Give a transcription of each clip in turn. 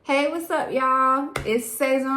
Hey, what's up, y'all? It's Saison.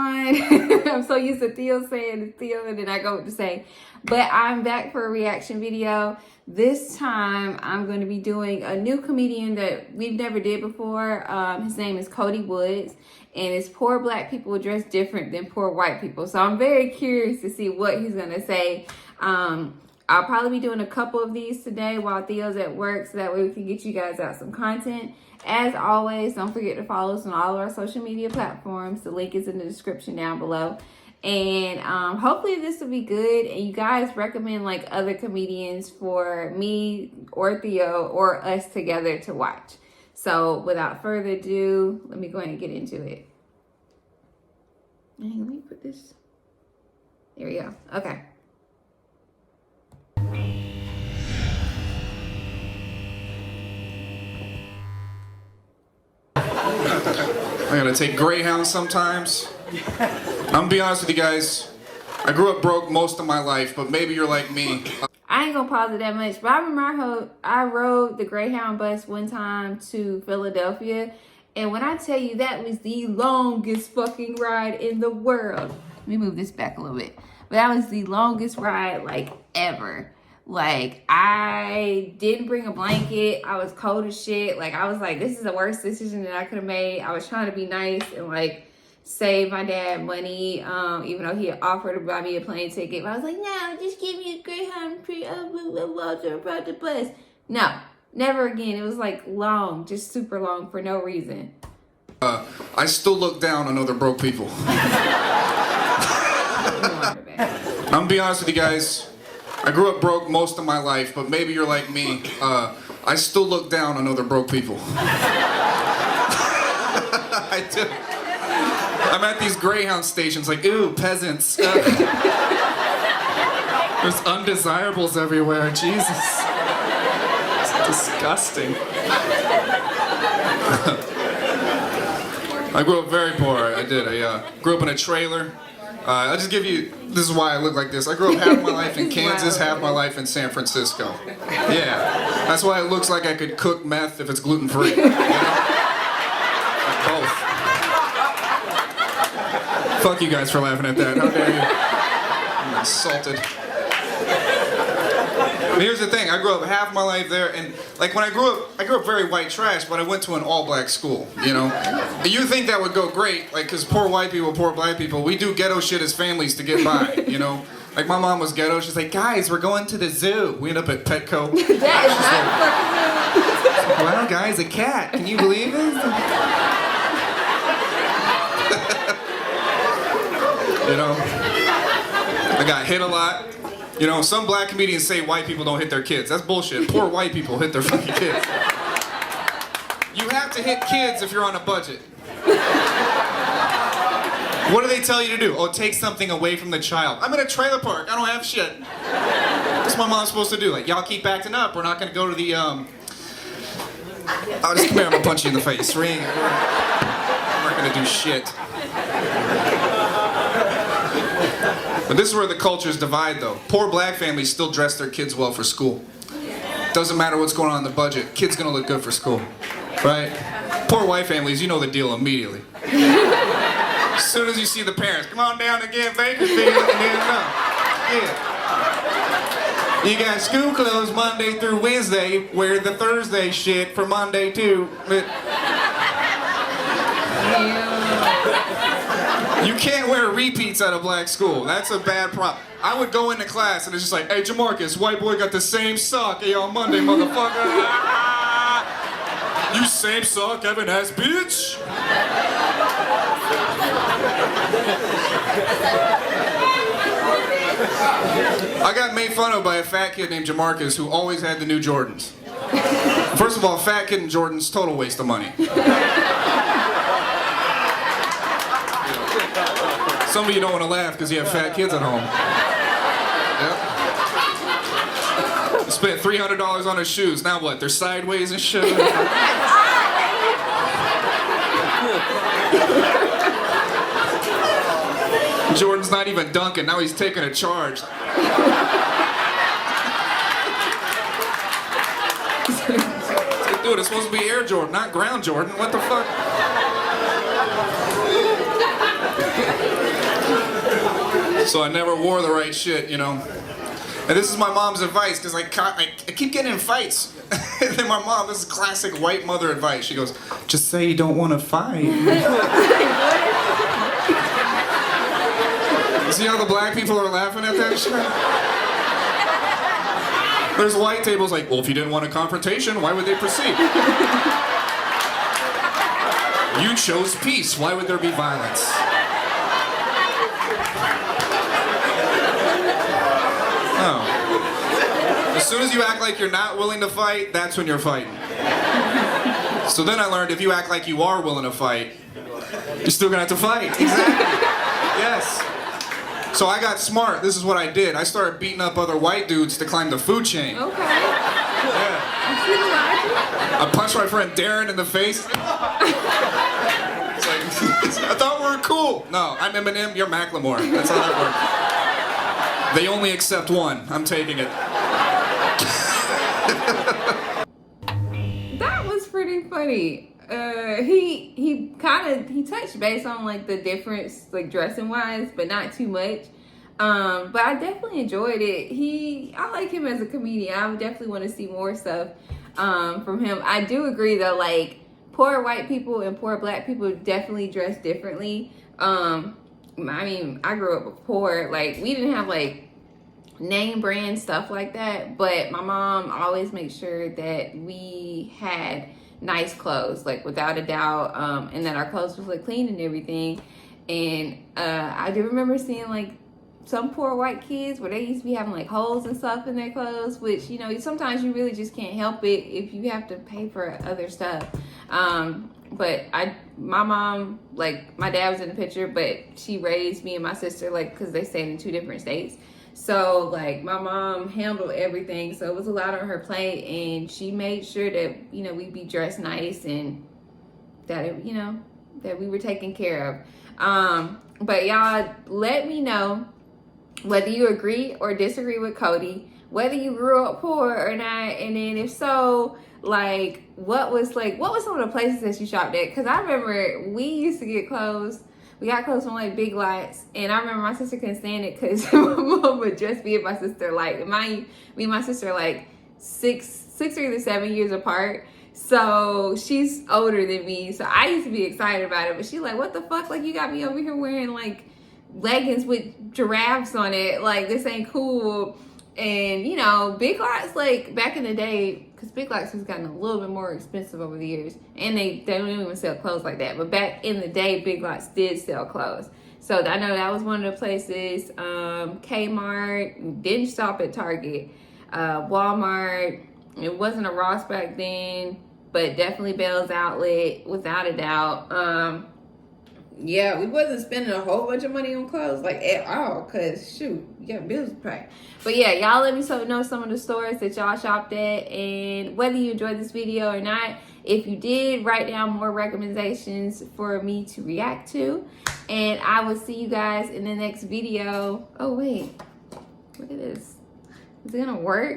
I'm so used to Theo saying it's Theo, and then I go to say. But I'm back for a reaction video. This time, I'm going to be doing a new comedian that we've never did before. His name is Cody Woods, and it's poor black people dressed different than poor white people. So I'm very curious to see what he's going to say. I'll probably be doing a couple of these today while Theo's at work, so that way we can get you guys out some content. As always, don't forget to follow us on all of our social media platforms. The link is in the description down below. And hopefully this will be good. And you guys recommend like other comedians for me or Theo or us together to watch. So without further ado, let me go ahead and get into it. Hey, let me put this. There we go. Okay. I gotta take Greyhound sometimes. I'm gonna be honest with you guys. I grew up broke most of my life, but maybe you're like me. I ain't gonna pause it that much, but I remember I rode the Greyhound bus one time to Philadelphia, and when I tell you that was the longest fucking ride in the world. Let me move this back a little bit. But that was the longest ride like ever. Like, I didn't bring a blanket. I was cold as shit. Like, I was like, this is the worst decision that I could have made. I was trying to be nice and like save my dad money, even though he had offered to buy me a plane ticket. But I was like, no, just give me a Greyhound about the bus. No, never again. It was like long, just super long for no reason. I still look down on other broke people. I'm gonna be honest with you guys. I grew up broke most of my life, but maybe you're like me. I still look down on other broke people. I do. I'm at these Greyhound stations like, ooh, peasants. There's undesirables everywhere, Jesus. It's disgusting. I grew up very poor, I did. I grew up in a trailer. I'll just give you, this is why I look like this. I grew up half my life in Kansas, half my life in San Francisco. Yeah, that's why it looks like I could cook meth if it's gluten-free. You know? Like both. Fuck you guys for laughing at that. How dare you? I'm insulted. But here's the thing, I grew up half my life there, and like when I grew up very white trash, but I went to an all-black school, you know? You think that would go great, like, because poor white people, poor black people, we do ghetto shit as families to get by, you know? Like, my mom was ghetto, she's like, guys, we're going to the zoo. We end up at Petco. That is not fucking wow, guys, a cat, can you believe it? You know? I got hit a lot. You know, some black comedians say white people don't hit their kids. That's bullshit. Poor white people hit their fucking kids. You have to hit kids if you're on a budget. What do they tell you to do? Oh, take something away from the child. I'm in a trailer park. I don't have shit. What's my mom supposed to do? Like, y'all keep acting up. We're not going to go to the, Oh, just come here. I'm going to punch you in the face. We're not going to do shit. But this is where the cultures divide, though. Poor black families still dress their kids well for school. Doesn't matter what's going on in the budget. Kid's gonna look good for school, right? Poor white families, you know the deal immediately. As soon as you see the parents, come on down again, Bakersfield, and then yeah. You got school closed Monday through Wednesday, wear the Thursday shit for Monday too. You can't wear repeats at a black school. That's a bad problem. I would go into class and it's just like, hey, Jamarcus, white boy got the same sock on Monday, motherfucker. You same sock, Evan ass bitch. I got made fun of by a fat kid named Jamarcus who always had the new Jordans. First of all, fat kid and Jordans, total waste of money. Some of you don't want to laugh because you have fat kids at home. Yep. Spent $300 on his shoes. Now what? They're sideways and shit. Jordan's not even dunking. Now he's taking a charge. Dude, it's supposed to be Air Jordan, not Ground Jordan. What the fuck? So I never wore the right shit, you know. And this is my mom's advice, because I keep getting in fights. And then my mom, this is classic white mother advice. She goes, just say you don't want to fight. See how the black people are laughing at that shit? There's white tables like, well, if you didn't want a confrontation, why would they proceed? You chose peace. Why would there be violence? Oh. As soon as you act like you're not willing to fight, that's when you're fighting. So then I learned if you act like you are willing to fight, you're still gonna have to fight. Exactly. Yes. So I got smart. This is what I did. I started beating up other white dudes to climb the food chain. Okay. Yeah. I punched my friend Darren in the face. It's like, I thought we were cool. No, I'm Eminem, you're Macklemore. That's how that works. They only accept one. I'm taking it. That was pretty funny. He touched base on like the difference like dressing wise, but not too much. But I definitely enjoyed it. I like him as a comedian. I would definitely want to see more stuff from him. I do agree though, like poor white people and poor black people definitely dress differently. I mean, I grew up poor. Like we didn't have like name brand stuff like that, but my mom always made sure that we had nice clothes, like without a doubt, and that our clothes was like clean and everything. And I do remember seeing like some poor white kids where they used to be having like holes and stuff in their clothes, which, you know, sometimes you really just can't help it if you have to pay for other stuff. But my mom, like my dad was in the picture, but she raised me and my sister, like, cause they stayed in 2 different states. So like my mom handled everything, so it was a lot on her plate, and she made sure that, you know, we'd be dressed nice and that it, you know, that we were taken care of. But y'all, let me know whether you agree or disagree with Cody, whether you grew up poor or not, and then if so, like what was some of the places that you shopped at? Because I remember we used to get clothes. We got clothes from like Big Lots, and I remember my sister couldn't stand it because my mom would dress me and my sister like, me and my sister are like 6 or either 7 years apart. So she's older than me, so I used to be excited about it, but she's like, what the fuck, like you got me over here wearing like leggings with giraffes on it, like this ain't cool. And you know, Big Lots, like back in the day, because Big Lots has gotten a little bit more expensive over the years, and they don't even sell clothes like that, but back in the day, Big Lots did sell clothes. So I know that was one of the places. Kmart, didn't stop at Target. Walmart, it wasn't a Ross back then, but definitely Bell's Outlet, without a doubt. Yeah, we wasn't spending a whole bunch of money on clothes like at all, because shoot, you got bills to pay. But yeah, y'all let me know some of the stores that y'all shopped at, and whether you enjoyed this video or not. If you did, write down more recommendations for me to react to, and I will see you guys in the next video. Oh wait, look at this. Is it gonna work?